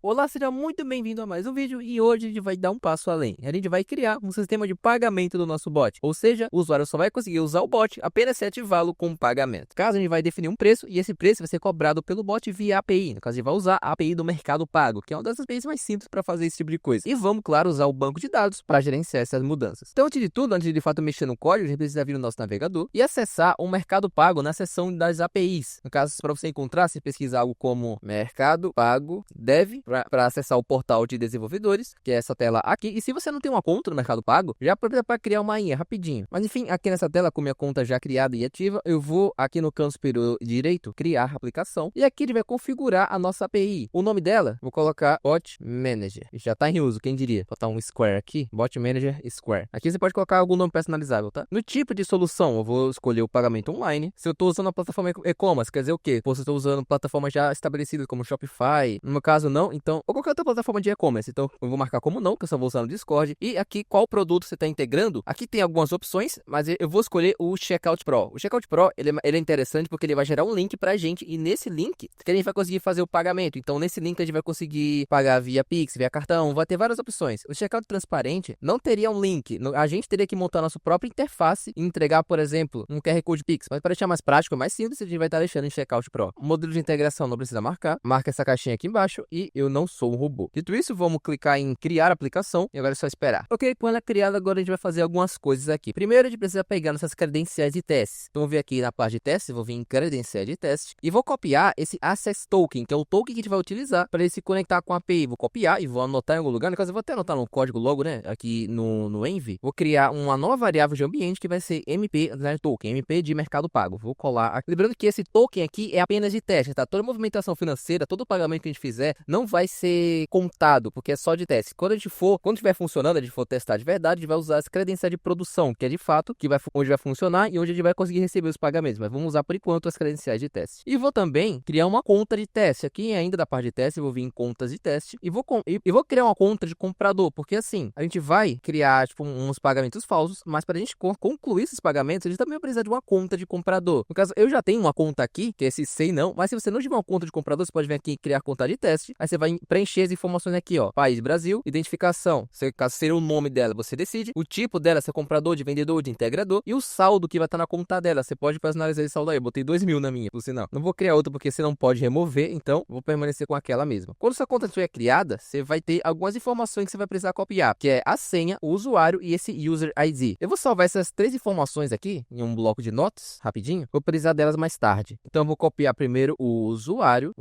Olá, seja muito bem-vindo a mais um vídeo e hoje a gente vai dar um passo além. A gente vai criar um sistema de pagamento do nosso bot, ou seja, o usuário só vai conseguir usar o bot apenas se ativá-lo com pagamento. Caso a gente vai definir um preço e esse preço vai ser cobrado pelo bot via API. No caso, a gente vai usar a API do Mercado Pago, que é uma das APIs mais simples para fazer esse tipo de coisa. E vamos, claro, usar o banco de dados para gerenciar essas mudanças. Então, antes de tudo, antes de fato mexer no código, a gente precisa vir no nosso navegador e acessar o Mercado Pago na seção das APIs. No caso, para você encontrar, você pesquisa algo como Mercado Pago Dev para acessar o portal de desenvolvedores, que é essa tela aqui. E se você não tem uma conta no Mercado Pago, já aproveita para criar uma aí, rapidinho. Mas enfim, aqui nessa tela, com minha conta já criada e ativa, eu vou aqui no canto superior direito, criar aplicação. E aqui ele vai configurar a nossa API. O nome dela, vou colocar Bot Manager. Já está em uso, quem diria? Vou botar um Square aqui, Bot Manager Square. Aqui você pode colocar algum nome personalizável, tá? No tipo de solução, eu vou escolher o pagamento online. Se eu estou usando a plataforma e-commerce, quer dizer o quê? Se eu estou usando plataformas já estabelecidas como Shopify, no meu caso não, então, ou qualquer outra plataforma de e-commerce. Então, eu vou marcar como não, que eu só vou usar no Discord. E aqui, qual produto você está integrando? Aqui tem algumas opções, mas eu vou escolher o Checkout Pro. O Checkout Pro, ele é interessante porque ele vai gerar um link pra gente. E nesse link, que a gente vai conseguir fazer o pagamento. Então, nesse link, a gente vai conseguir pagar via Pix, via cartão. Vai ter várias opções. O Checkout transparente não teria um link. A gente teria que montar nossa própria interface e entregar, por exemplo, um QR Code Pix. Mas para deixar mais prático e mais simples, a gente vai estar deixando em Checkout Pro. O modelo de integração não precisa marcar. Marca essa caixinha aqui embaixo e eu não sou um robô. Dito isso, vamos clicar em criar aplicação e agora é só esperar. Ok, com ela criada, agora a gente vai fazer algumas coisas aqui. Primeiro, a gente precisa pegar nossas credenciais de teste. Então, vou vir aqui na parte de teste, vou vir em credenciais de teste e vou copiar esse Access Token, que é o token que a gente vai utilizar para ele se conectar com a API. Vou copiar e vou anotar em algum lugar. No caso, eu vou até anotar no código logo, né? Aqui no Envy. Vou criar uma nova variável de ambiente que vai ser MP Token, MP de Mercado Pago. Vou colar aqui. Lembrando que esse token aqui é apenas de teste, tá? Toda movimentação financeira, todo pagamento que a gente fizer não vai ser contado, porque é só de teste. Quando estiver funcionando, a gente for testar de verdade, a gente vai usar as credenciais de produção, que é de fato onde vai funcionar e onde a gente vai conseguir receber os pagamentos. Mas vamos usar por enquanto as credenciais de teste. E vou também criar uma conta de teste. Aqui ainda da parte de teste, eu vou vir em contas de teste e vou criar uma conta de comprador, porque assim, a gente vai criar tipo uns pagamentos falsos, mas para a gente concluir esses pagamentos, a gente também vai precisar de uma conta de comprador. No caso, eu já tenho uma conta aqui, que é esse sei não, mas se você não tiver uma conta de comprador, você pode vir aqui e criar conta de teste. Aí você vai preencher as informações aqui, ó. País Brasil, identificação. Caso seja o nome dela, você decide. O tipo dela, se é comprador, de vendedor, de integrador. E o saldo que vai estar na conta dela. Você pode personalizar esse saldo aí. Eu botei 2.000 na minha, por sinal. Não vou criar outra porque você não pode remover, então vou permanecer com aquela mesma. Quando sua conta estiver criada, você vai ter algumas informações que você vai precisar copiar, que é a senha, o usuário e esse User ID. Eu vou salvar essas três informações aqui em um bloco de notas, rapidinho. Vou precisar delas mais tarde. Então eu vou copiar primeiro o usuário,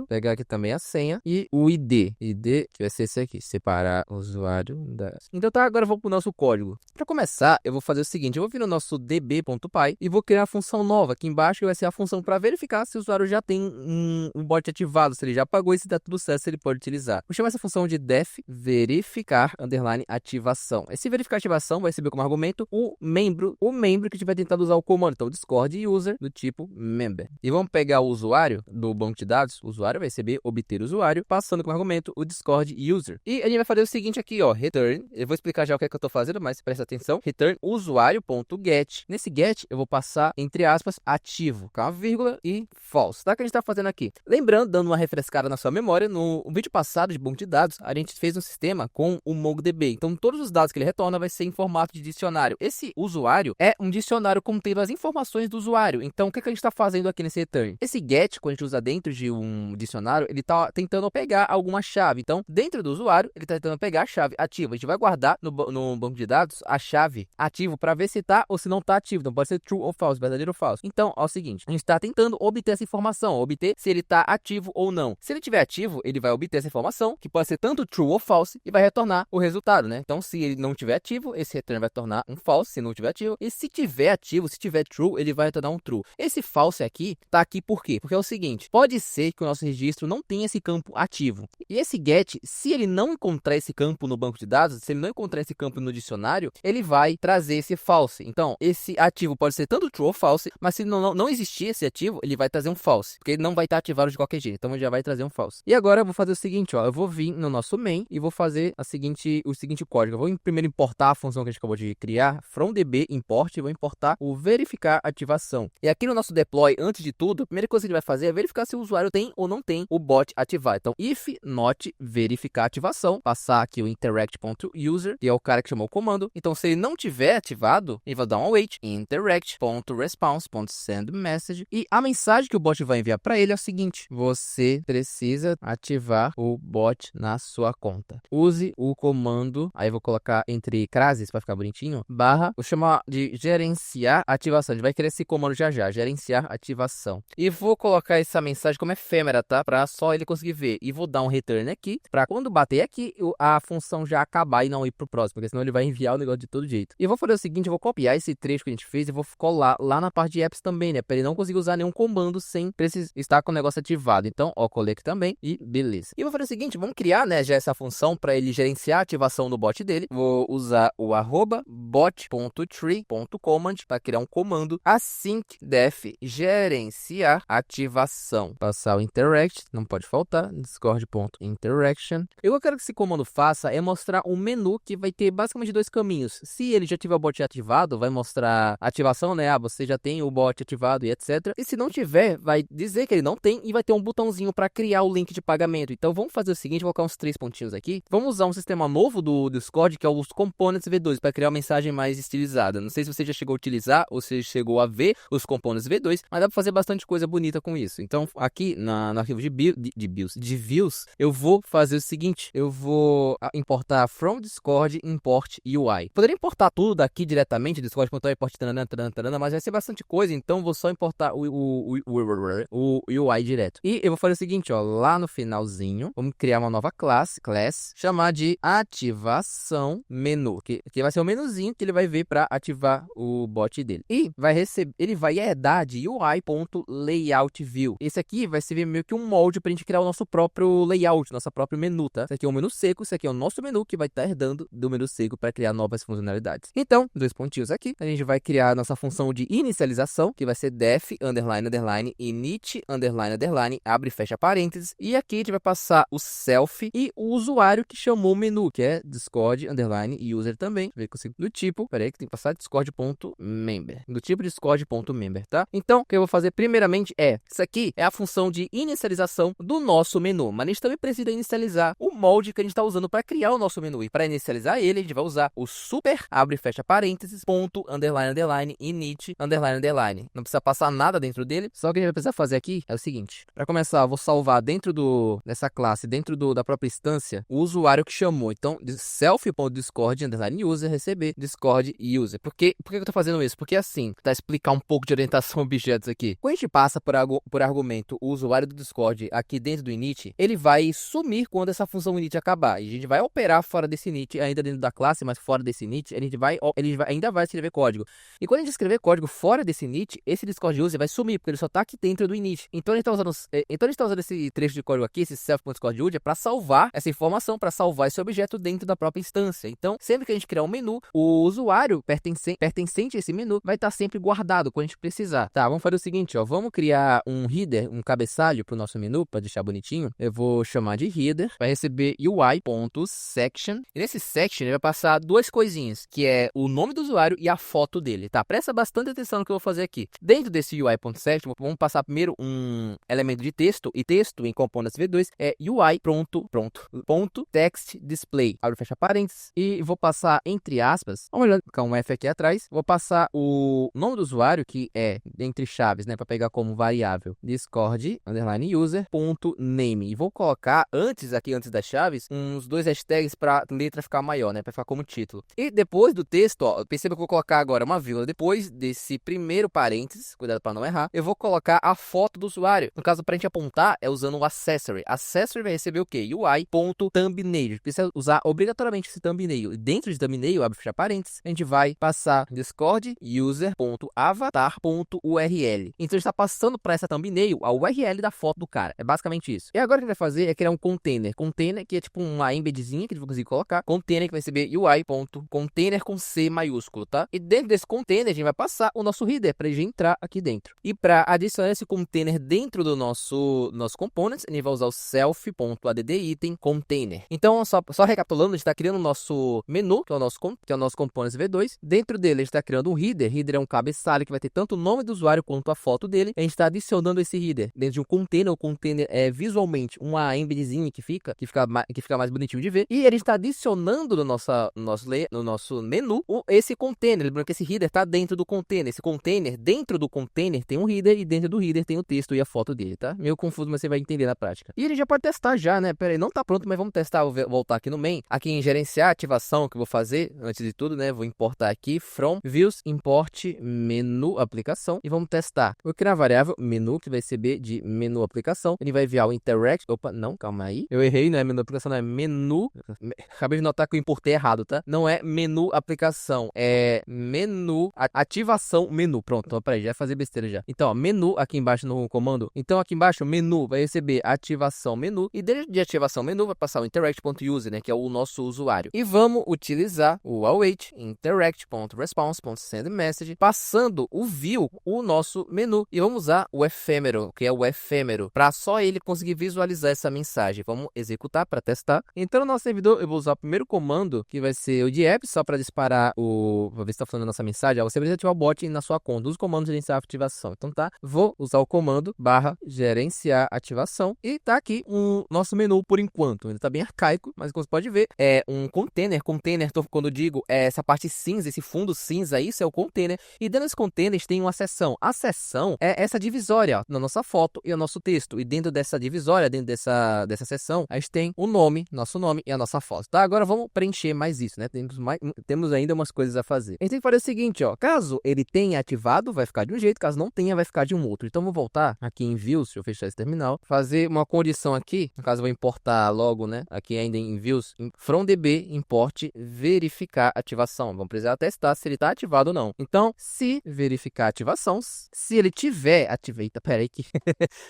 pegar aqui também a senha e o ID, que vai ser esse aqui, separar o usuário das. Então tá, agora eu vou pro nosso código. Para começar, eu vou fazer o seguinte, eu vou vir no nosso db.py e vou criar uma função nova aqui embaixo, que vai ser a função para verificar se o usuário já tem um bot ativado, se ele já pagou e se tá tudo certo, se ele pode utilizar. Vou chamar essa função de def verificar _ativação. Esse verificar ativação vai receber como argumento o membro que tiver tentado usar o comando, então Discord user do tipo member. E vamos pegar o usuário do banco de dados, o usuário vai receber obter usuário, passando como argumento o Discord user. E a gente vai fazer o seguinte aqui, ó, return, eu vou explicar já o que é que eu tô fazendo, mas presta atenção, return usuário.get. Nesse get eu vou passar, entre aspas, ativo, com uma vírgula e false, tá? Que a gente tá fazendo aqui. Lembrando, dando uma refrescada na sua memória, no vídeo passado de banco de dados, a gente fez um sistema com o MongoDB. Então, todos os dados que ele retorna vai ser em formato de dicionário. Esse usuário é um dicionário contendo as informações do usuário. Então, o que a gente está fazendo aqui nesse return? Esse get, quando a gente usa dentro de um dicionário, ele está tentando pegar alguma chave. Então, dentro do usuário, ele está tentando pegar a chave ativa. A gente vai guardar no banco de dados a chave ativo para ver se está ou se não está ativo. Então, pode ser true ou false, verdadeiro ou falso. Então, é o seguinte, a gente está tentando obter essa informação, obter se ele está ativo ou não. Se ele estiver ativo, ele vai obter essa informação, que pode ser tanto true ou false, e vai retornar o resultado, né? Então, se ele não estiver ativo, esse return vai tornar um false, se não estiver ativo. E se tiver ativo, se tiver true, ele vai retornar um true. Esse false aqui, tá aqui por quê? Porque é o seguinte, pode ser que o nosso registro não tenha esse campo ativo. E esse get, se ele não encontrar esse campo no banco de dados, se ele não encontrar esse campo no dicionário, ele vai trazer esse false. Então, esse ativo pode ser tanto true ou false, mas se não existir esse ativo, ele vai trazer um false, porque ele não vai estar ativado de qualquer jeito. Então, ele já vai trazer um false. E agora eu vou fazer o seguinte, ó, eu vou vir no nosso main e vou fazer o seguinte código. Eu vou primeiro importar a função que a gente acabou de criar, from db import, e vou importar o verificar ativação. E aqui no nosso deploy, antes de tudo, a primeira coisa que ele vai fazer é verificar se o usuário tem ou não tem o bot ativado. ativar. Então, if not verificar a ativação, passar aqui o interact.user, que é o cara que chamou o comando. Então, se ele não tiver ativado, ele vai dar um await, interact.response.sendMessage, e a mensagem que o bot vai enviar para ele é o seguinte: você precisa ativar o bot na sua conta. Use o comando, aí eu vou colocar entre crases para ficar bonitinho, barra, vou chamar de gerenciar ativação. A gente vai querer esse comando já, gerenciar ativação. E vou colocar essa mensagem como efêmera, tá? Para só ele conseguir ver. E vou dar um return aqui, para quando bater aqui, a função já acabar e não ir pro próximo, porque senão ele vai enviar o negócio de todo jeito. E eu vou fazer o seguinte, eu vou copiar esse trecho que a gente fez e vou colar lá na parte de apps também, né? Para ele não conseguir usar nenhum comando sem precisar estar com o negócio ativado. Então, ó, colei aqui também e beleza. E eu vou fazer o seguinte, vamos criar, né, já essa função para ele gerenciar a ativação do bot dele. Vou usar o @bot.tree.command para criar um comando async-def gerenciar ativação. Passar o interact, não pode faltar, discord.interaction. Eu quero que esse comando faça é mostrar um menu que vai ter basicamente dois caminhos. Se ele já tiver o bot ativado, vai mostrar a ativação, né? Ah, você já tem o bot ativado e etc. E se não tiver, vai dizer que ele não tem e vai ter um botãozinho para criar o link de pagamento. Então vamos fazer o seguinte, vou colocar uns 3 pontinhos aqui. Vamos usar um sistema novo do Discord, que é os Components V2, para criar uma mensagem mais estilizada. Não sei se você já chegou a utilizar ou se chegou a ver os Components V2, mas dá para fazer bastante coisa bonita com isso. Então aqui no arquivo de views, eu vou fazer o seguinte, eu vou importar from Discord import UI. Poderia importar tudo daqui diretamente, Discord.import, mas vai ser bastante coisa, então vou só importar o UI direto. E eu vou fazer o seguinte, ó, lá no finalzinho, vamos criar uma nova class, chamar de ativação menu, que vai ser o menuzinho que ele vai ver para ativar o bot dele. E ele vai herdar de UI.layoutView. Esse aqui vai servir meio que um molde para a gente criar o nosso próprio layout, nosso próprio menu, tá? Esse aqui é um menu seco, esse aqui é o nosso menu que vai estar herdando do menu seco para criar novas funcionalidades. Então, 2 pontinhos aqui, a gente vai criar a nossa função de inicialização, que vai ser def _init abre e fecha parênteses, e aqui a gente vai passar o self e o usuário que chamou o menu, que é Discord _user também, deixa eu ver consigo, do tipo, peraí que tem que passar Discord.member, do tipo Discord.member, tá? Então, o que eu vou fazer primeiramente isso aqui é a função de inicialização do nosso menu, mas a gente também precisa inicializar o molde que a gente está usando para criar o nosso menu, e para inicializar ele, a gente vai usar o super, abre e fecha parênteses, ponto, init, não precisa passar nada dentro dele, só que a gente vai precisar fazer aqui é o seguinte, para começar, eu vou salvar dentro dessa classe, dentro da própria instância, o usuário que chamou, então, self.discord _user, receber Discord user. Por que eu tô fazendo isso? Porque assim, tá explicar um pouco de orientação a objetos aqui. Quando a gente passa por argumento o usuário do Discord aqui dentro do init, ele vai sumir quando essa função init acabar. E a gente vai operar fora desse init, ainda dentro da classe, mas fora desse init, ele ainda vai escrever código. E quando a gente escrever código fora desse init, esse Discord user vai sumir, porque ele só tá aqui dentro do init. Então a gente tá usando esse trecho de código aqui, esse self.discord user, para salvar essa informação, para salvar esse objeto dentro da própria instância. Então, sempre que a gente criar um menu, o usuário pertencente a esse menu vai estar sempre guardado quando a gente precisar. Tá, vamos fazer o seguinte, ó, vamos criar um header, um cabeçalho para o nosso menu, para deixar bonitinho. Eu vou chamar de header, vai receber UI.section. E nesse section ele vai passar 2 coisinhas, que é o nome do usuário e a foto dele, tá? Presta bastante atenção no que eu vou fazer aqui. Dentro desse UI.section, vamos passar primeiro um elemento de texto, e texto em Components V2 é UI.text display, abre e fecha parênteses, e vou passar entre aspas, vamos olhar com um F aqui atrás, vou passar o nome do usuário, que é entre chaves, né, para pegar como variável, Discord _user.name, e vou colocar antes das chaves, uns 2 hashtags para a letra ficar maior, né, para ficar como título. E depois do texto, ó, perceba que eu vou colocar agora uma vírgula depois desse primeiro parênteses, cuidado para não errar, eu vou colocar a foto do usuário. No caso, para a gente apontar, é usando o accessory. Accessory vai receber o quê? UI.thumbnail. Precisa usar obrigatoriamente esse thumbnail. E dentro de thumbnail, abre e fecha parênteses, a gente vai passar Discord user.avatar.url. Então, a gente está passando para essa thumbnail a URL da foto do cara. É basicamente isso. E agora o que a gente vai fazer é criar um container. Container, que é tipo uma embedzinha que a gente vai conseguir colocar. Container que vai receber UI.container com C maiúsculo, tá? E dentro desse container, a gente vai passar o nosso header para ele entrar aqui dentro. E para adicionar esse container dentro do nosso components, a gente vai usar o self.add_item container. Então, só recapitulando, a gente está criando o nosso menu, que é o nosso components V2. Dentro dele, a gente está criando um header. Header é um cabeçalho que vai ter tanto o nome do usuário quanto a foto dele. A gente está adicionando esse header dentro de um container. O container é visualmente uma embedzinha que fica mais bonitinho de ver. E ele está adicionando no nosso menu esse container. Lembrando que esse header está dentro do container. Esse container, dentro do container tem um header e dentro do header tem o texto e a foto dele, tá? Meio confuso, mas você vai entender na prática. E ele já pode testar já, né? Pera aí, não tá pronto, mas vamos testar. Vou voltar aqui no main, aqui em gerenciar ativação, que eu vou fazer antes de tudo, né? Vou importar aqui from views, import menu aplicação e vamos testar. Vou criar a variável menu que vai receber de menu aplicação. Ele vai enviar o interact. Opa, não, calma aí. Eu errei, não é menu aplicação, não é menu. Acabei de notar que eu importei errado, tá? Não é menu aplicação, é menu ativação menu. Pronto, então peraí, já vai fazer besteira já. Então, ó, menu aqui embaixo no comando. Então, aqui embaixo, menu vai receber ativação menu e dentro de ativação menu vai passar o interact.user, né, que é o nosso usuário. E vamos utilizar o await interact.response.sendMessage passando o view, o nosso menu. E vamos usar o efêmero, que é o efêmero, para só ele conseguir visualizar essa mensagem. Vamos executar para testar. Então, no nosso servidor, eu vou usar o primeiro comando, que vai ser o de app, só para disparar para ver se está falando a nossa mensagem. Você precisa ativar o bot na sua conta. Os comandos de gerenciar a ativação. Então, tá, vou usar o comando /gerenciar ativação e tá aqui o nosso menu por enquanto. Ele tá bem arcaico, mas como você pode ver, é um container. Container, quando eu digo, é essa parte cinza, esse fundo cinza, isso é o container. E dentro desse container tem uma seção. A seção é essa divisória, ó, na nossa foto e o nosso texto. E dentro dessa divisória, dentro dessa seção, a gente tem o nome, nosso nome e a nossa foto. Tá? Agora vamos preencher mais isso, né? Temos ainda umas coisas a fazer. A gente tem que fazer o seguinte, ó. Caso ele tenha ativado, vai ficar de um jeito. Caso não tenha, vai ficar de um outro. Então, vou voltar aqui em Views, deixa eu fechar esse terminal, fazer uma condição aqui, no caso eu vou importar logo, né, aqui ainda em Views, from db, import, verificar ativação. Vamos precisar testar se ele está ativado ou não. Então, se verificar ativação, se ele tiver ativado, eita, peraí que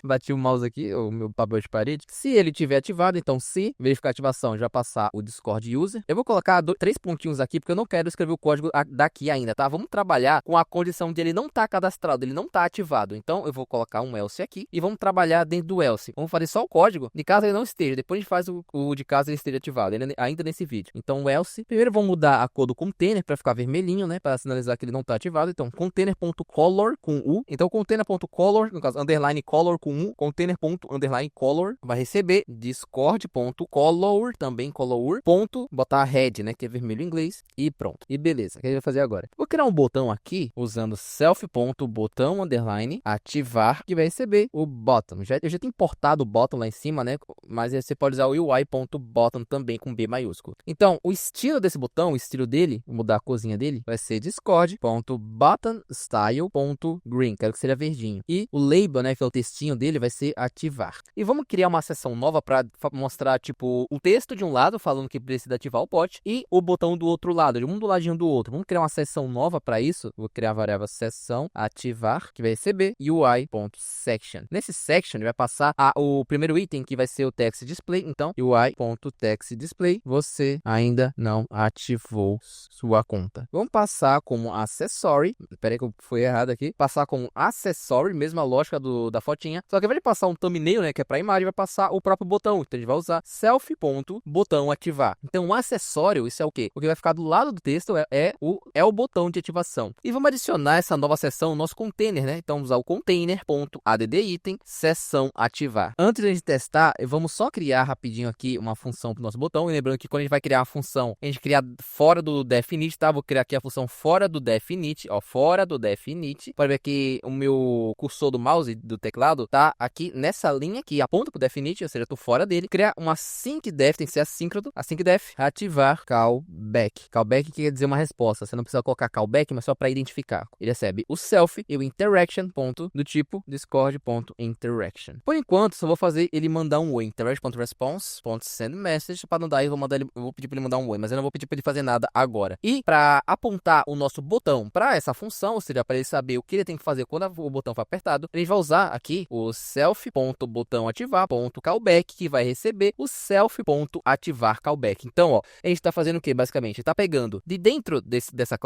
bati o mouse aqui, o meu papel de parede, se ele tiver ativado, então se verificar ativação, já passar o Discord user. Eu vou colocar 3 pontinhos aqui, porque eu não quero escrever o código daqui ainda, tá? Vamos trabalhar com a condição de ele não estar cadastrado, ele não está ativado. Então, eu vou colocar um else aqui e vamos trabalhar dentro do else. Vamos fazer só o código de caso ele não esteja. Depois a gente faz o de caso ele esteja ativado, ainda nesse vídeo. Então, o else. Primeiro, vamos mudar a cor do container para ficar vermelhinho, né? Para sinalizar que ele não está ativado. Então, container.color com U. Então, container.color, no caso, underline color com U. Container.underline color vai receber discord.color, também color, ponto, botar red, né? Que é vermelho em inglês. E pronto. E beleza. O que a gente vai fazer agora? Vou criar um botão aqui usando self.botão underline ativar, que vai receber o bottom. Eu já tenho importado o bottom lá em cima, né? Mas você pode usar o UI.bottom também com B maiúsculo. Então, o estilo desse botão, o estilo dele, vou mudar a corzinha dele, vai ser discord.buttonstyle.green. Quero que seja verdinho. E o label, né? Que é o textinho dele, vai ser ativar. E vamos criar uma seção nova para mostrar, tipo, o texto de um lado, falando que precisa ativar o bot, e o botão do outro lado, de um do ladinho do outro. Vamos criar uma seção nova para isso. Vou criar a variável seção ativar, que vai receber UI.section. Nesse section, ele vai passar o primeiro item, que vai ser o text display. Então, UI.textDisplay, você ainda não ativou sua conta. Vamos passar como accessory. Peraí que eu fui errado aqui. Passar como accessory, mesma lógica da fotinha. Só que ao invés de passar um thumbnail, né, que é para imagem, vai passar o próprio botão. Então, a gente vai usar self.botão ativar. Então, o acessório, isso é o quê? O que vai ficar do lado do texto é o botão de ativação. E vamos adicionar essa nova seção no nosso container, né? Então, vamos usar o container.add-item, seção ativar. Antes de a gente testar, vamos só criar rapidinho aqui uma função para o nosso botão. E lembrando que quando a gente vai criar uma função, a gente cria fora do definite, tá? Vou criar aqui a função fora do definite, ó, fora do definite. Pode ver que o meu cursor do mouse, do teclado, tá aqui nessa linha que aponta para o definite, ou seja, eu tô fora dele. Criar uma syncdef, tem que ser assíncrono. Syncdef, ativar callback. Callback quer dizer uma resposta. Você não precisa colocar callback, mas só para identificar. Ele recebe o self e o interaction, ponto, do tipo discord.interaction. Por enquanto, só vou fazer ele mandar um oi. Interact.response.sendMessage. Para não dar, eu vou pedir para ele mandar um oi, mas eu não vou pedir para ele fazer nada agora. E para apontar o nosso botão para essa função, ou seja, para ele saber o que ele tem que fazer quando o botão for apertado, ele vai usar aqui o self.botãoativar.callback, que vai receber o self.ativar callback. Então, ó, a gente está fazendo o que basicamente? Está pegando de dentro dessa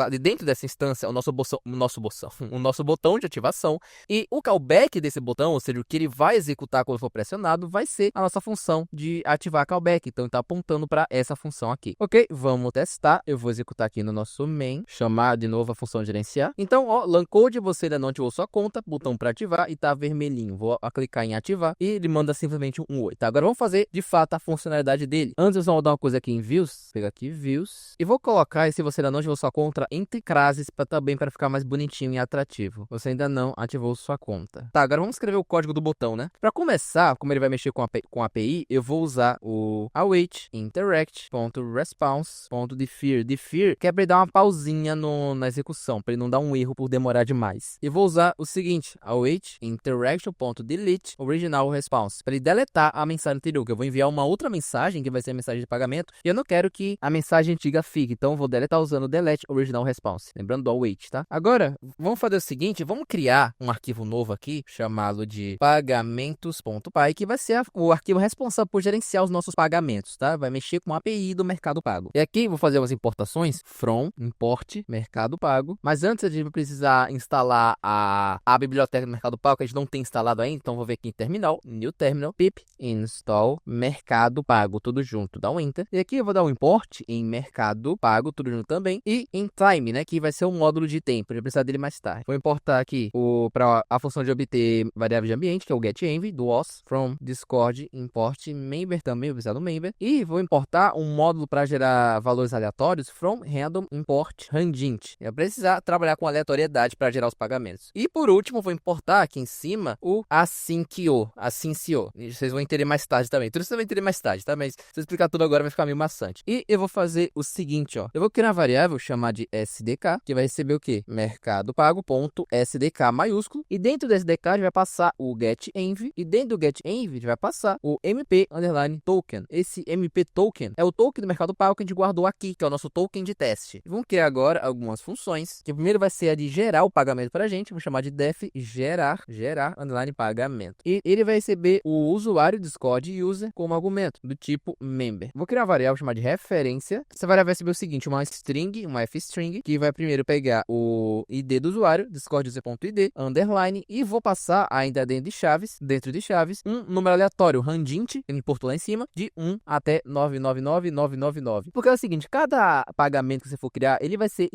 instância o nosso botão de ativação, e o callback desse botão, ou seja, o que ele vai executar quando for pressionado, vai ser a nossa função de ativar callback. Então, ele está apontando para essa função aqui. Ok, vamos testar. Eu vou executar aqui no nosso main, chamar de novo a função gerenciar. Então, ó, LAN code, você ainda não ativou sua conta, botão para ativar e tá vermelhinho. Vou clicar em ativar e ele manda simplesmente um oi, tá? Agora vamos fazer de fato a funcionalidade dele. Antes eu só vou dar uma coisa aqui em Views, pegar aqui Views, e vou colocar, e se você ainda não ativou sua conta, entre crashes para ficar mais bonitinho e atrativo. Você ainda não ativou sua conta. Tá, agora vamos escrever o código do botão, né? Para começar, como ele vai mexer com a API, eu vou usar o await interact.response.defer. Defer que é para ele dar uma pausinha na execução, para ele não dar um erro por demorar demais. E vou usar o seguinte, await interaction.delete original response, para ele deletar a mensagem anterior, que eu vou enviar uma outra mensagem, que vai ser a mensagem de pagamento, e eu não quero que a mensagem antiga fique, então eu vou deletar usando delete original response, lembrando do await, tá? Agora, vamos fazer o seguinte, vamos criar um arquivo novo aqui, chamado de pagamentos.py, que vai ser o arquivo responsável por gerenciar os nossos pagamentos, tá? Vai mexer com a API do Mercado Pago. E aqui vou fazer umas importações, from, import, Mercado Pago, mas antes a gente vai precisar instalar a biblioteca do Mercado Pago, que a gente não tem instalado ainda, então vou ver aqui em terminal, new terminal, pip, install, Mercado Pago, tudo junto, dá um enter. E aqui eu vou dar um import em Mercado Pago, tudo junto também, e em time, né, que vai ser um módulo de tempo, eu vou precisar dele mais tarde. Vou importar aqui para a função de obter variável de ambiente, que é o getEnv, do OS, from Discord, import member também, vou precisar do member, e vou importar um módulo para gerar valores aleatórios, from random import randint. Eu vou precisar trabalhar com aleatoriedade para gerar os pagamentos. E por último, vou importar aqui em cima o asyncio. Vocês vão entender mais tarde também. Tudo isso você vai entender mais tarde, tá? Mas se eu explicar tudo agora vai ficar meio maçante. E eu vou fazer o seguinte, ó. Eu vou criar uma variável chamada de SDK, que vai receber o quê? Mercado Pago.SDK maiúsculo. E dentro do SDK a gente vai passar o getEnv. E dentro do getEnv a gente vai passar o MP_token. Esse MP token é o token do Mercado Pago que a gente guardou aqui, que é o nosso token de teste. Vamos criar agora algumas funções. Que primeiro vai ser a de gerar o pagamento pra gente. Vou chamar de def gerar pagamento. E ele vai receber o usuário Discord user como argumento, do tipo member. Vou criar uma variável chamada de referência. Essa variável vai receber o seguinte, uma string, uma fstring, que vai primeiro pegar o ID do usuário, Discord user.id, underline, e vou passar ainda dentro de chaves, um número aleatório, randint, que ele importou lá em cima, de 1 até 999999. Porque é o seguinte, cada pagamento que você for criar, ele vai ser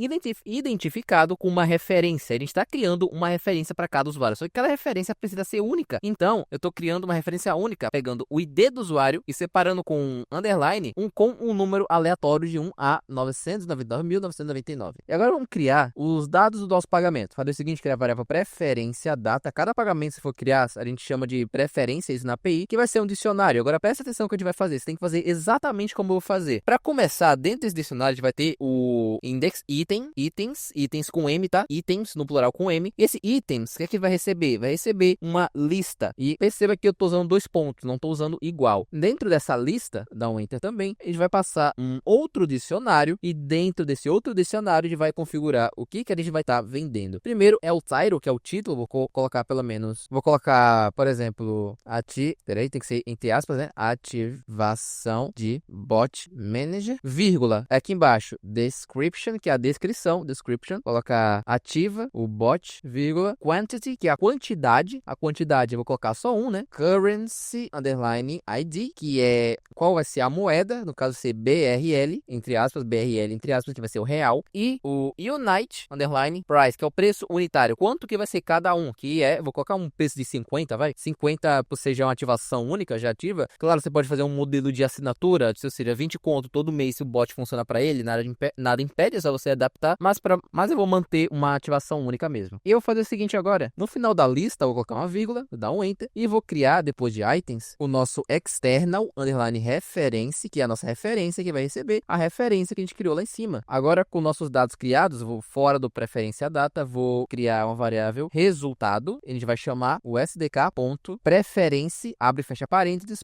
identificado com uma referência. A gente está criando uma referência para cada usuário, só que cada referência precisa ser única. Então, eu estou criando uma referência única, pegando o ID do usuário e separando com um underline, com um número aleatório de 1 a 999.999. E agora vamos criar os dados do nosso pagamento. Fazer o seguinte, criar a variável preferência data. Cada pagamento que você for criar, a gente chama de preferências na API, que vai ser um dicionário. Agora presta atenção no que a gente vai fazer. Você tem que fazer exatamente como eu vou fazer. Para começar, dentro desse dicionário, a gente vai ter o index itens com M, tá? Itens no plural com M. E esse itens, o que é que vai receber? Vai receber uma lista. E perceba que eu estou usando 2 pontos, não estou usando igual. Dentro dessa lista, dá um enter também, a gente vai passar um outro dicionário. E dentro desse outro dicionário, a gente vai configurar o que a gente vai estar vendendo. Primeiro é o title, que é o título. Vou colocar pelo menos. Vou colocar, por exemplo, tem que ser entre aspas, né? Ativação de bot manager, vírgula. Aqui embaixo, description, que é a descrição, colocar ativa o bot, vírgula, quantity, que é a quantidade eu vou colocar só um, né? Currency underline ID, que é qual vai ser a moeda, no caso ser BRL, entre aspas, que vai ser o real, e o unite underline price, que é o preço unitário, quanto que vai ser cada um, que é, vou colocar um preço de 50, 50 por ser já uma ativação única, já ativa. Claro, você pode fazer um modelo de assinatura, ou seja, 20 conto todo mês se o bot funciona para ele, nada impede, é só você adaptar, mas eu vou manter uma ativação única mesmo. E eu vou fazer o seguinte agora, no final da lista, eu vou colocar uma vírgula, vou dar um enter, e vou criar, depois de items, o nosso external underline reference, que é a nossa referência, que vai receber a referência que a gente criou lá em cima. Agora, com nossos dados criados, eu vou fora do preferência data, vou criar uma variável resultado, a gente vai chamar o sdk.preference, abre e fecha parênteses,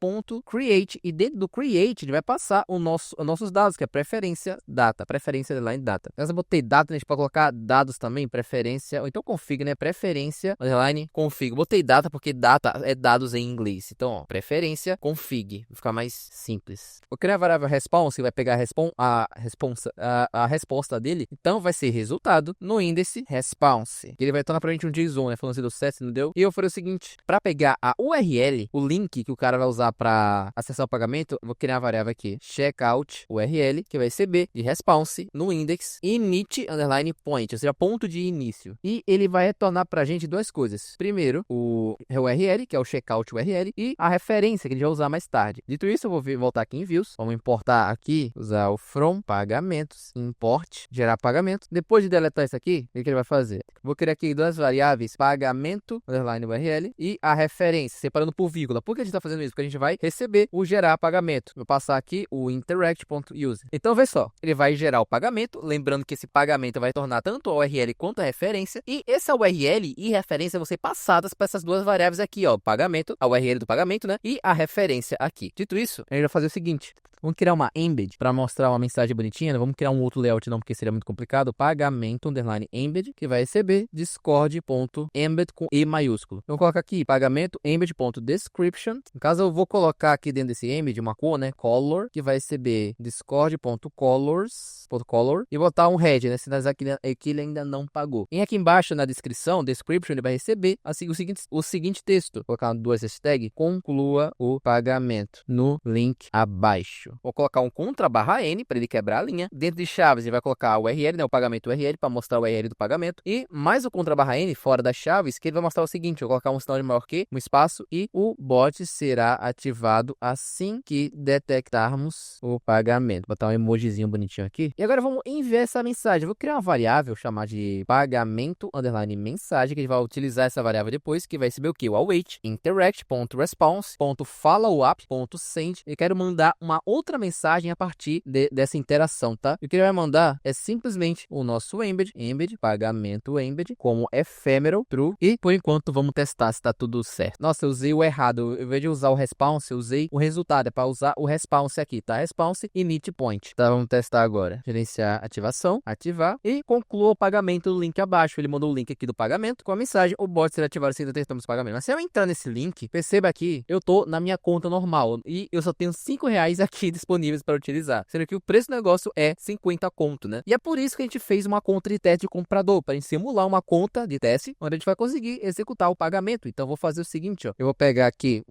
.create, e dentro do create, ele vai passar os nossos dados, que é preferência underline data. Então, se eu botei data, a gente pode colocar dados também, preferência, ou então config, né? Preferência underline config. Botei data porque data é dados em inglês. Então, ó, preferência config, vai ficar mais simples. Vou criar a variável response, que vai pegar a resposta dele. Então, vai ser resultado no índice response, que ele vai tornar pra gente um JSON, né? Falando assim, deu certo, não deu? E eu farei o seguinte, para pegar a URL, o link que o cara vai usar para acessar o pagamento, eu vou criar uma variável aqui, checkout URL, que vai receber de response no index init underline point, ou seja, ponto de início. E ele vai retornar pra gente duas coisas. Primeiro, o URL, que é o checkout checkout URL e a referência que a gente vai usar mais tarde. Dito isso, eu vou voltar aqui em Views, vamos importar aqui, usar o from pagamentos, import, gerar pagamento. Depois de deletar isso aqui, o que ele vai fazer? Vou criar aqui duas variáveis, pagamento, underline URL e a referência, separando por vírgula. Por que a gente está fazendo isso? Porque a gente vai receber o gerar pagamento. Vou passar aqui o interact.use. Então, vê só, ele vai gerar o pagamento, lembrando que esse pagamento vai tornar tanto a URL quanto a referência, e essa URL e referência vão ser passadas para essas duas variáveis aqui, ó, pagamento, a URL do pagamento, né, e a referência aqui. Dito isso, a gente vai fazer o seguinte. Vamos criar uma embed para mostrar uma mensagem bonitinha. Não vamos criar um outro layout não, porque seria muito complicado. Pagamento, underline, embed, que vai receber discord.embed com E maiúsculo. Então, colocar aqui, pagamento, embed.description. No caso, eu vou colocar aqui dentro desse embed uma cor, né? Color, que vai receber discord.colors.color e botar um head, né? Sinais aqui que ele ainda não pagou. E aqui embaixo, na descrição, description, ele vai receber assim, o seguinte texto. Vou colocar duas hashtags, conclua o pagamento no link abaixo. Vou colocar um contra/n para ele quebrar a linha. Dentro de chaves, ele vai colocar a URL, né, o pagamento URL, para mostrar o URL do pagamento. E mais o contra/n fora das chaves, que ele vai mostrar o seguinte: vou colocar um sinal de maior que, um espaço, e o bot será ativado assim que detectarmos o pagamento. Vou botar um emojizinho bonitinho aqui. E agora vamos enviar essa mensagem. Vou criar uma variável, chamar de pagamento, underline, mensagem, que a gente vai utilizar essa variável depois, que vai receber o quê? O await, interact.response.followup.send. Eu quero mandar uma outra mensagem a partir dessa interação, tá? E o que ele vai mandar é simplesmente o nosso embed, pagamento embed, como ephemeral, true. E por enquanto vamos testar se tá tudo certo. Nossa, eu usei o errado. Ao invés de usar o response, eu usei o resultado. É para usar o response aqui, tá? Response init point. Tá, vamos testar agora. Gerenciar ativação, ativar e conclua o pagamento do link abaixo. Ele mandou o link aqui do pagamento com a mensagem: o bot será ativado se detectamos o pagamento. Mas se eu entrar nesse link, perceba aqui, eu tô na minha conta normal e eu só tenho R$5 aqui disponíveis para utilizar, sendo que o preço do negócio é 50 conto, né? E é por isso que a gente fez uma conta de teste de comprador, para a gente simular uma conta de teste, onde a gente vai conseguir executar o pagamento. Então, eu vou fazer o seguinte, ó. Eu vou pegar aqui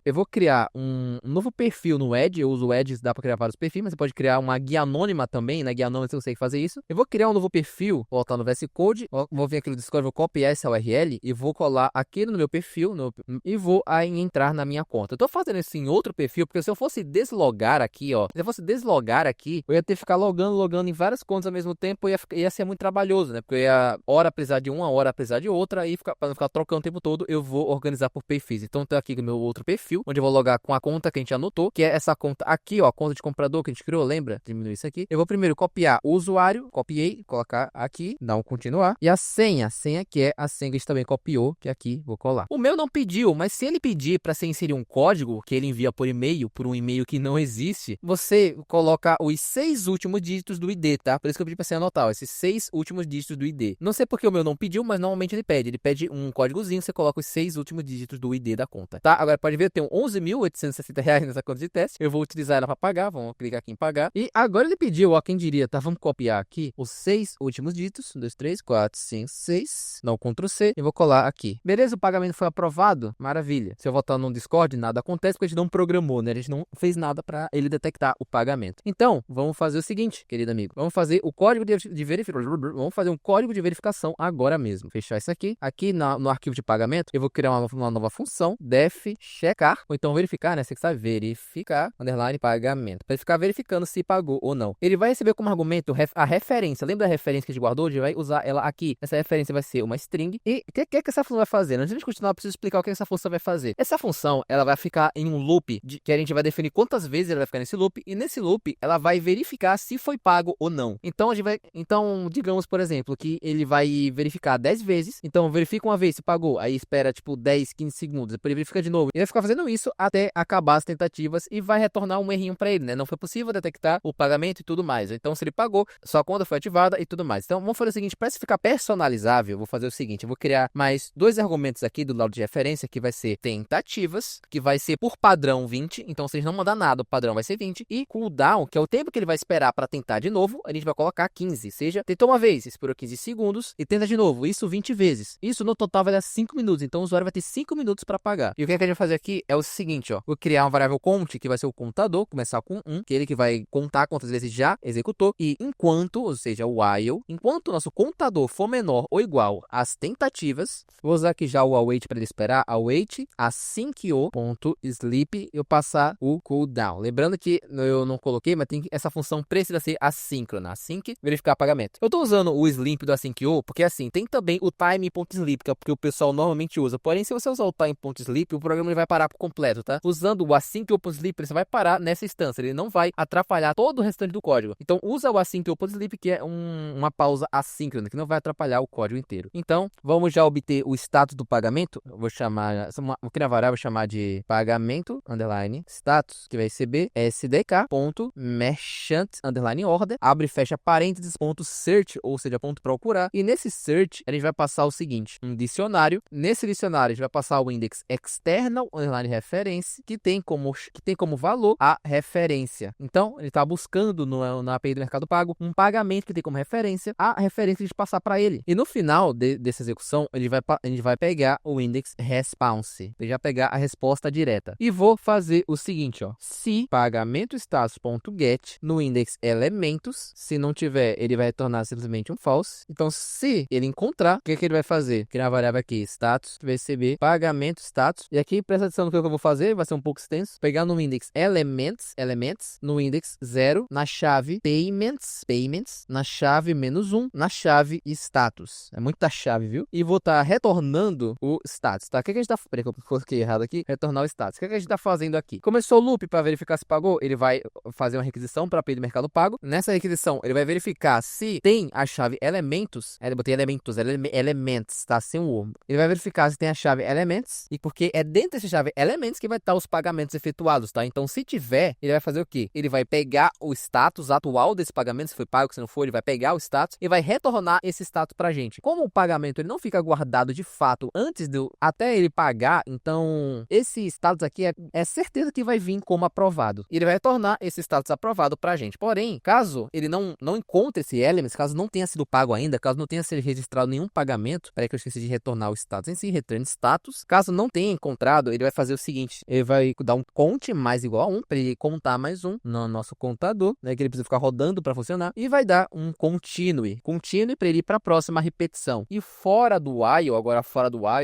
eu vou criar um novo perfil no Edge. Eu uso o Edge, dá para criar vários perfis, mas você pode criar uma guia anônima também. Na guia anônima você consegue fazer isso. Eu vou criar um novo perfil, vou voltar no VS Code, vou vir aqui no Discord, vou copiar essa URL e vou colar aqui no meu perfil e vou aí entrar na minha conta. Eu tô fazendo isso em outro perfil, porque se eu fosse deslogar aqui, ó, eu ia ter que ficar logando em várias contas ao mesmo tempo, ia ser muito trabalhoso, né? Porque eu ia hora precisar de uma, hora precisar de outra, e para não ficar trocando o tempo todo, eu vou organizar por perfis. Então, eu tenho aqui o meu outro perfil, onde eu vou logar com a conta que a gente anotou, que é essa conta aqui, ó, a conta de comprador que a gente criou, lembra? Diminuir isso aqui. Eu vou primeiro copiar o usuário, copiei, colocar aqui, dar um continuar, e a senha que é a senha que a gente também copiou, que aqui vou colar. O meu não pediu, mas se ele pedir para você inserir um código que ele envia por e-mail, por um e-mail que não existe, você coloca os 6 últimos dígitos do ID, tá? Por isso que eu pedi pra você anotar, ó, esses 6 últimos dígitos do ID. Não sei porque o meu não pediu, mas normalmente ele pede um códigozinho, você coloca os 6 últimos dígitos do ID da conta, tá? Agora pode ver, eu tenho R$11.860 nessa conta de teste, eu vou utilizar ela para pagar, vamos clicar aqui em pagar, e agora ele pediu, ó, quem diria, tá? Vamos copiar aqui os 6 últimos dígitos, 1, 2, 3, 4, 5, 6, dá um Ctrl C, e vou colar aqui. Beleza, o pagamento foi aprovado? Maravilha. Se eu voltar no Discord, nada acontece, porque a gente não programou, né? A gente não fez nada para ele detectar o pagamento. Então, vamos fazer o seguinte, querido amigo. Vamos fazer o código de verificação. Vamos fazer um código de verificação agora mesmo. Fechar isso aqui. Aqui no arquivo de pagamento, eu vou criar uma nova função, def checar, ou então verificar, né? Você que sabe, verificar, underline, pagamento. Para ele ficar verificando se pagou ou não. Ele vai receber como argumento a referência. Lembra da referência que a gente guardou? A gente vai usar ela aqui. Essa referência vai ser uma string. E o que é que essa função vai fazer? Antes de continuar, eu preciso explicar o que essa função vai fazer. Essa função, ela vai ficar em um loop, que a gente vai definir quantas vezes ela vai ficar nesse loop, e nesse loop ela vai verificar se foi pago ou não. Então, digamos, por exemplo, que ele vai verificar 10 vezes. Então, verifica uma vez se pagou, aí espera tipo 10, 15 segundos, depois ele verifica de novo. Ele vai ficar fazendo isso até acabar as tentativas e vai retornar um errinho para ele, né? Não foi possível detectar o pagamento e tudo mais. Então, se ele pagou, sua conta foi ativada e tudo mais. Então, vamos fazer o seguinte, para ficar personalizável, vou fazer o seguinte, eu vou criar mais 2 argumentos aqui do lado de referência, que vai ser tentativas, que vai ser por padrão 20. Então, se eles não mandarem danado, o padrão vai ser 20. E cooldown, que é o tempo que ele vai esperar para tentar de novo, a gente vai colocar 15. Ou seja, tentou uma vez, esperou 15 segundos e tenta de novo. Isso 20 vezes. Isso no total vai dar 5 minutos. Então o usuário vai ter 5 minutos para pagar. E o que a gente vai fazer aqui é o seguinte, ó. Vou criar uma variável count, que vai ser o contador, começar com 1, que é ele que vai contar quantas vezes já executou. E enquanto, ou seja, o while, enquanto o nosso contador for menor ou igual às tentativas, vou usar aqui já o await para ele esperar. Await, assim que o ponto sleep, eu passar o cooldown. Lembrando que eu não coloquei, mas essa função precisa ser assíncrona. Async, verificar pagamento. Eu tô usando o sleep do async o, porque assim, tem também o time.sleep, que é porque o pessoal normalmente usa. Porém, se você usar o time.sleep, o programa ele vai parar por completo, tá? Usando o async.sleep, você vai parar nessa instância. Ele não vai atrapalhar todo o restante do código. Então, usa o async.sleep, que é uma pausa assíncrona, que não vai atrapalhar o código inteiro. Então, vamos já obter o status do pagamento. Eu vou chamar, vou criar uma variável, vou chamar de pagamento, underline, status, que vai receber sdk.merchant, underline, order, abre e fecha parênteses, ponto search, ou seja, ponto procurar. E nesse search, a gente vai passar o seguinte, um dicionário. Nesse dicionário, a gente vai passar o index external, underline, reference, que tem como valor a referência. Então, ele está buscando na API do Mercado Pago um pagamento que tem como referência a referência de passar para ele. E no final dessa execução, a gente vai pegar o index response. Ele já pegar a resposta direta. E vou fazer o seguinte, ó. Se pagamento status.get no index elementos, se não tiver, ele vai retornar simplesmente um false. Então, se ele encontrar, o que ele vai fazer? Criar a variável aqui, status, vai receber pagamento status. E aqui, presta atenção no que eu vou fazer, vai ser um pouco extenso. Pegar no index elements, no index 0, na chave payments, na chave -1, na chave status. É muita chave, viu? E vou estar retornando o status, tá? O que a gente tá... Peraí que eu coloquei errado aqui. Retornar o status. O que a gente tá fazendo aqui? Começou o loop para verificar se pagou, ele vai fazer uma requisição para a API do Mercado Pago. Nessa requisição, ele vai verificar se tem a chave elementos. Eu botei elementos, elements, tá? Sem o O. Ele vai verificar se tem a chave elements, e porque é dentro dessa chave elements que vai estar os pagamentos efetuados, tá? Então, se tiver, ele vai fazer o quê? Ele vai pegar o status atual desse pagamento, se foi pago, se não foi, ele vai pegar o status e vai retornar esse status pra gente. Como o pagamento ele não fica guardado de fato até ele pagar, então esse status aqui é certeza que vai vir como aprovado. Ele vai retornar esse status aprovado pra gente. Porém, caso ele não encontre esse elements, caso não tenha sido pago ainda, caso não tenha sido registrado nenhum pagamento, peraí que eu esqueci de retornar o status em si, return status. Caso não tenha encontrado, ele vai fazer o seguinte, ele vai dar um count mais igual a 1, para ele contar mais um no nosso contador, né, que ele precisa ficar rodando para funcionar, e vai dar um continue para ele ir para a próxima repetição. E fora do while,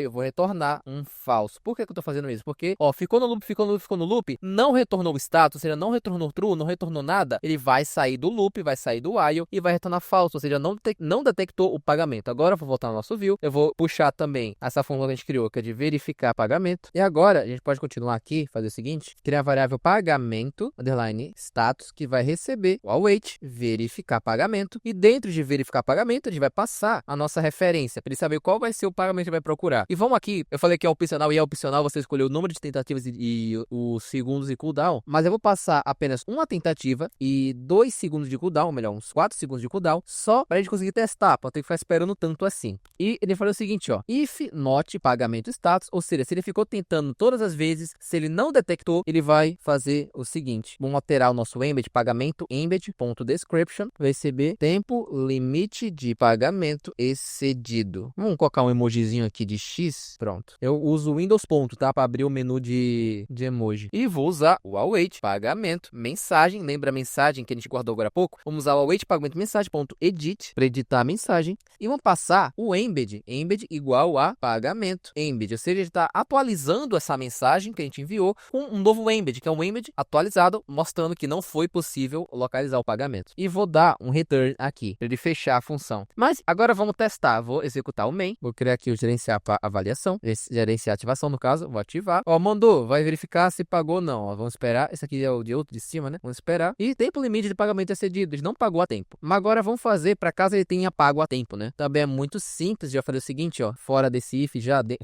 eu vou retornar um falso. Por que eu tô fazendo isso? Porque, ó, ficou no loop, não retornou o status, ou seja, não retornou true, não retornou nada, ele vai sair do loop, vai sair do while e vai retornar falso, ou seja, não detectou o pagamento. Agora eu vou voltar no nosso view, eu vou puxar também essa função que a gente criou, que é de verificar pagamento. E agora a gente pode continuar aqui, fazer o seguinte, criar a variável pagamento, underline status, que vai receber o await, verificar pagamento, e dentro de verificar pagamento, a gente vai passar a nossa referência, para ele saber qual vai ser o pagamento que vai procurar. E vamos aqui, eu falei que é opcional, e é opcional você escolher o número de tentativas e os segundos de cooldown, mas eu vou passar apenas uma tentativa e 2 segundos de cooldown, ou melhor, uns 4 segundos de cooldown, só para a gente conseguir testar, para ter que ficar esperando tanto assim. E ele falou o seguinte, ó, if not pagamento status, ou seja, se ele ficou tentando todas as vezes, se ele não detectou, ele vai fazer o seguinte, vamos alterar o nosso embed, pagamento embed.description, vai receber tempo limite de pagamento excedido. Vamos colocar um emojizinho aqui de X, pronto. Eu uso o Windows ponto, tá, para abrir o menu de emoji. E vou usar o await, pagamento, mensagem, lembra a mensagem que a gente guardou agora há pouco? Vamos usar o await, pagamento, mensagem.edit, para editar a mensagem, e vamos passar o embed igual a pagamento, embed, ou seja, ele está atualizando essa mensagem que a gente enviou com um novo embed, que é um embed atualizado, mostrando que não foi possível localizar o pagamento. E vou dar um return aqui, para ele fechar a função. Mas agora vamos testar, vou executar o main, vou criar aqui o gerenciar para avaliação, gerenciar ativação no caso, vou ativar. Ó, mandou, vai verificar se pagou ou não, ó, vamos esperar, esse aqui é o de outro de cima, né? Vamos esperar. E tempo limite de pagamento excedido, ele não pagou a tempo. Mas agora vamos fazer para caso ele tenha pago a tempo, né? Também é muito simples, já fazer o seguinte, ó, fora desse if,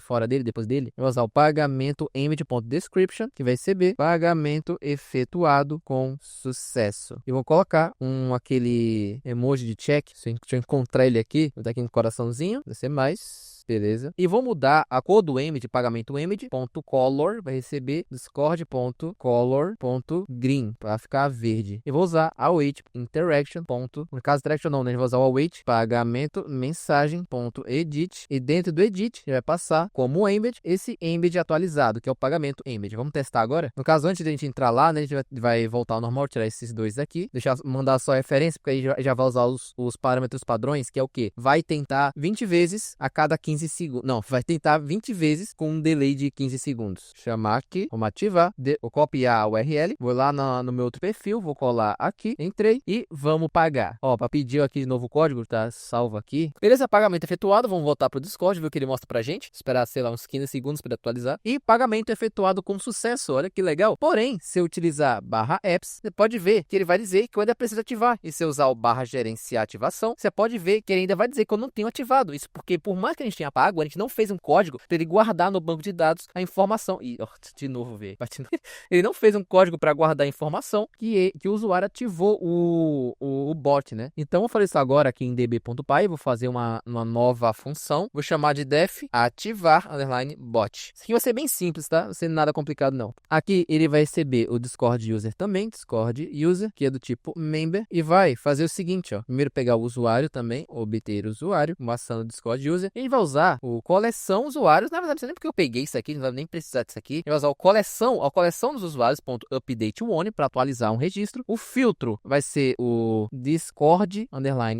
fora dele, depois dele, eu vou usar o pagamento embed.description, que vai receber pagamento efetuado com sucesso. E vou colocar aquele emoji de check, deixa eu encontrar ele aqui, vou dar aqui um coraçãozinho, vai ser mais... views, beleza? E vou mudar a cor do image, pagamento image.color, vai receber discord.color.green, para ficar verde. E vou usar await interaction. No caso interaction não, né? Eu vou usar o await pagamento mensagem.edit, e dentro do edit vai passar como embed esse embed atualizado, que é o pagamento embed. Vamos testar agora? No caso, antes de a gente entrar lá, né, a gente vai voltar ao normal, tirar esses dois aqui, mandar só a referência, porque aí já vai usar os parâmetros padrões, que é o que? Vai tentar 20 vezes a cada 15 segundos. Não, vai tentar 20 vezes com um delay de 15 segundos. Chamar aqui, vamos ativar, vou copiar a URL, vou lá no meu outro perfil, vou colar aqui, entrei e vamos pagar. Ó, para pedir aqui de novo o código, tá salvo aqui. Beleza, pagamento efetuado, vamos voltar pro Discord, ver o que ele mostra pra gente. Esperar, sei lá, uns 15 segundos para atualizar. E pagamento efetuado com sucesso, olha que legal. Porém, se eu utilizar /apps, você pode ver que ele vai dizer que eu ainda preciso ativar. E se eu usar o /gerenciar ativação, você pode ver que ele ainda vai dizer que eu não tenho ativado. Isso porque, por mais que a gente tenha pago, a gente não fez um código para ele guardar no banco de dados a informação. E, de novo, ver. Ele não fez um código para guardar a informação que o usuário ativou o bot, né? Então, eu falei isso agora aqui em db.py, vou fazer uma nova função. Vou chamar de def ativar _bot. Isso aqui vai ser bem simples, tá? Não vai ser nada complicado, não. Aqui ele vai receber o Discord user também, Discord user, que é do tipo member, e vai fazer o seguinte, ó. Primeiro pegar o usuário também, obter usuário, uma ação do Discord user, e ele vai usar o coleção usuários. Na verdade, não sei nem porque eu peguei isso aqui, não vai nem precisar disso aqui. Ele vai usar a coleção dos usuários.update one para atualizar um registro. O filtro vai ser o Discord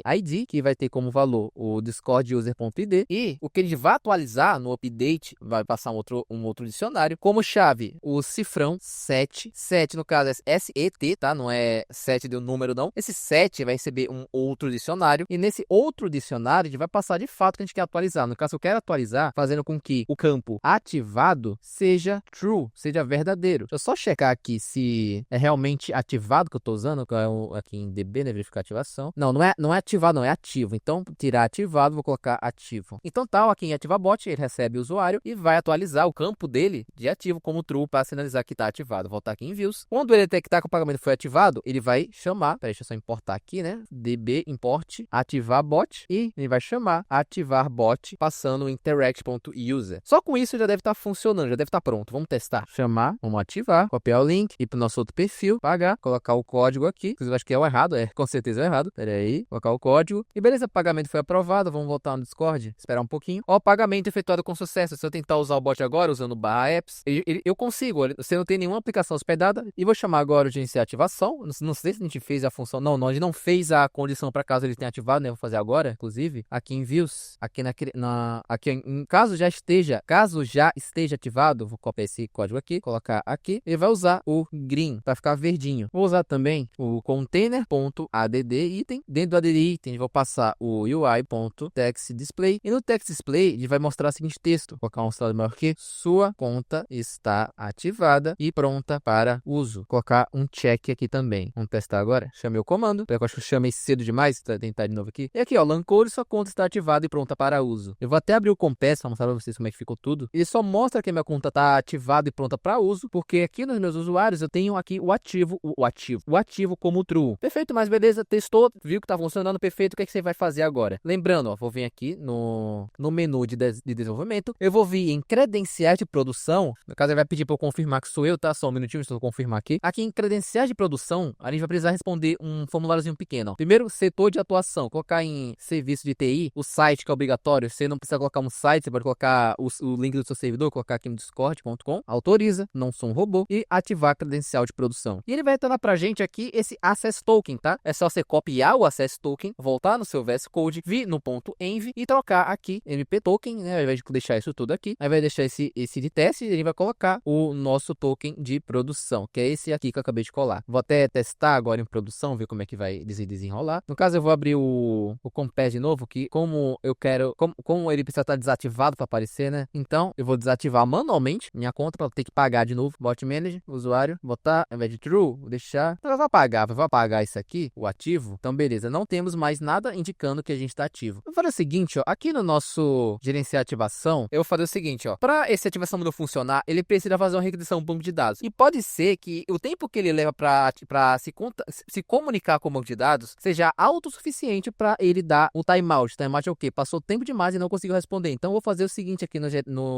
_ID, que vai ter como valor o Discord user.id, e o que ele vai atualizar no update vai passar um outro dicionário. Como chave, o cifrão 7 no caso é SET, tá? Não é 7 do número, não. Esse 7 vai receber um outro dicionário, e nesse outro dicionário a gente vai passar de fato que a gente quer atualizar. No caso, eu quero atualizar fazendo com que o campo ativado seja true, seja verdadeiro. Deixa eu só checar aqui se é realmente ativado que eu tô usando, que é aqui em DB, né? Verificar ativação. Não é ativado, não, é ativo. Então, tirar ativado, vou colocar ativo. Então, aqui em ativar bot, ele recebe o usuário e vai atualizar o campo dele de ativo como true para sinalizar que está ativado. Vou voltar aqui em views. Quando ele detectar que o pagamento foi ativado, ele vai chamar, deixa eu só importar aqui, né? DB import ativar bot, e ele vai chamar ativar bot passando o interact.user. Só com isso já deve estar funcionando, já deve estar pronto. Vamos testar. Chamar, vamos ativar, copiar o link, ir para o nosso outro perfil, pagar, colocar o código aqui. Inclusive, acho que é o errado, com certeza é o errado. Pera aí, colocar o código. E beleza, pagamento foi aprovado. Vamos voltar no Discord, esperar um pouquinho. Ó, pagamento efetuado com sucesso. Se eu tentar usar o bot agora, usando /apps, eu consigo. Você não tem nenhuma aplicação hospedada. E vou chamar agora o gerenciar ativação. Não sei se a gente fez a função. Não, a gente não fez a condição para caso ele tenha ativado, né? Vou fazer agora, inclusive. Aqui em views, aqui em caso já esteja ativado, vou copiar esse código aqui, colocar aqui. Ele vai usar o green para ficar verdinho. Vou usar também o container.add item. Dentro do add item, vou passar o UI.textDisplay. E no textDisplay, ele vai mostrar o seguinte texto. Vou colocar um estado maior que sua conta está ativada e pronta para uso. Vou colocar um check aqui também. Vamos testar agora. Chamei o comando. Eu acho que eu chamei cedo demais. Vou tentar de novo aqui. E aqui, ó, Lancode, sua conta está ativada e pronta para uso. Eu vou até abrir o Compass para mostrar para vocês como é que ficou tudo. Ele só mostra que a minha conta está ativada e pronta para uso, porque aqui nos meus usuários eu tenho aqui o ativo como true. Perfeito, mas beleza, testou, viu que tá funcionando perfeito. O que é que você vai fazer agora? Lembrando, ó, vou vir aqui no menu de desenvolvimento, eu vou vir em credenciais de produção. No caso, ele vai pedir para eu confirmar que sou eu, tá? Só um minutinho, deixa eu confirmar aqui. Aqui em credenciais de produção, a gente vai precisar responder um formuláriozinho pequeno, ó. Primeiro, setor de atuação. Colocar em serviço de TI, o site que é obrigatório. Você não precisa colocar um site, você pode colocar o link do seu servidor, colocar aqui no discord.com. Autoriza, não sou um robô, e ativar credencial de produção. E ele vai retornar pra gente aqui esse Access Token, tá? É só você copiar o Access Token, voltar no seu VS Code, vir no ponto .env e trocar aqui MP Token, né? Ao invés de deixar isso tudo aqui, aí vai deixar esse de teste, e ele vai colocar o nosso token de produção, que é esse aqui que eu acabei de colar. Vou até testar agora em produção, ver como é que vai desenrolar. No caso, eu vou abrir o Compass de novo, que como eu quero, como ele precisa estar desativado para aparecer, né? Então, eu vou desativar manualmente minha conta para ter que pagar de novo. Bot Manager, usuário, botar, ao invés de true, vou deixar. Eu vou apagar isso aqui, o ativo. Então, beleza, não temos mais nada indicando que a gente está ativo. Eu vou fazer o seguinte, ó, aqui no nosso gerenciar ativação, eu vou fazer o seguinte, ó, para essa ativação não funcionar, ele precisa fazer uma requisição no banco de dados. E pode ser que o tempo que ele leva para se comunicar com o banco de dados seja autossuficiente para ele dar um timeout. Timeout é o quê? Passou tempo demais e não conseguiu responder. Então, vou fazer o seguinte aqui no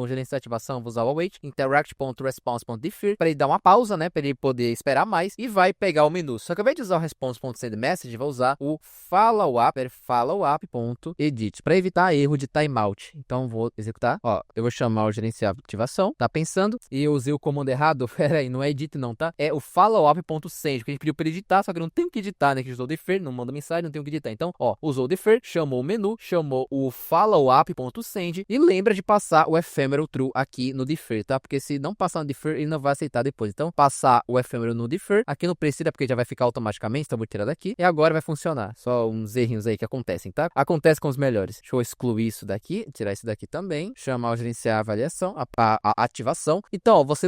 gerente de ativação, vou usar o await, interact.response.defer, para ele dar uma pausa, né, para ele poder esperar mais, e vai pegar o menu. Só que ao invés de usar o response.sendMessage, vou usar o follow-up.edit, para evitar erro de timeout. Então, vou executar. Ó, eu vou chamar o gerenciável de ativação, tá pensando, e eu usei o comando errado. Pera aí, não é edit não, tá? É o follow-up.send, porque a gente pediu para editar, só que eu não tenho que editar, né, que usou o defer, não manda mensagem, não tenho que editar. Então, ó, usou o defer, chamou o menu, chamou o follow-up.send e lembra de passar o ephemeral true aqui no defer, tá? Porque se não passar no defer, ele não vai aceitar depois. Então, passar o ephemeral no defer, aqui não precisa porque já vai ficar automaticamente, então vou tirar daqui e agora vai funcionar. Só uns errinhos aí que acontecem, tá? Acontece com os melhores. Deixa eu excluir isso daqui, tirar isso daqui também, chamar o gerenciar a avaliação, a ativação. Então, ó, você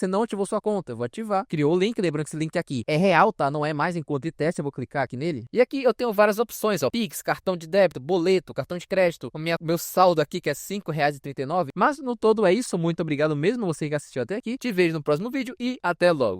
não ativou sua conta, eu vou ativar. Criou o link, lembrando que esse link aqui é real, tá? Não é mais enquanto de teste, eu vou clicar aqui nele. E aqui eu tenho várias opções, ó, Pix, cartão de débito, boleto, cartão de crédito, meu saldo aqui que é R$5,39. Mas no todo é isso, muito obrigado mesmo você que assistiu até aqui. Te vejo no próximo vídeo e até logo.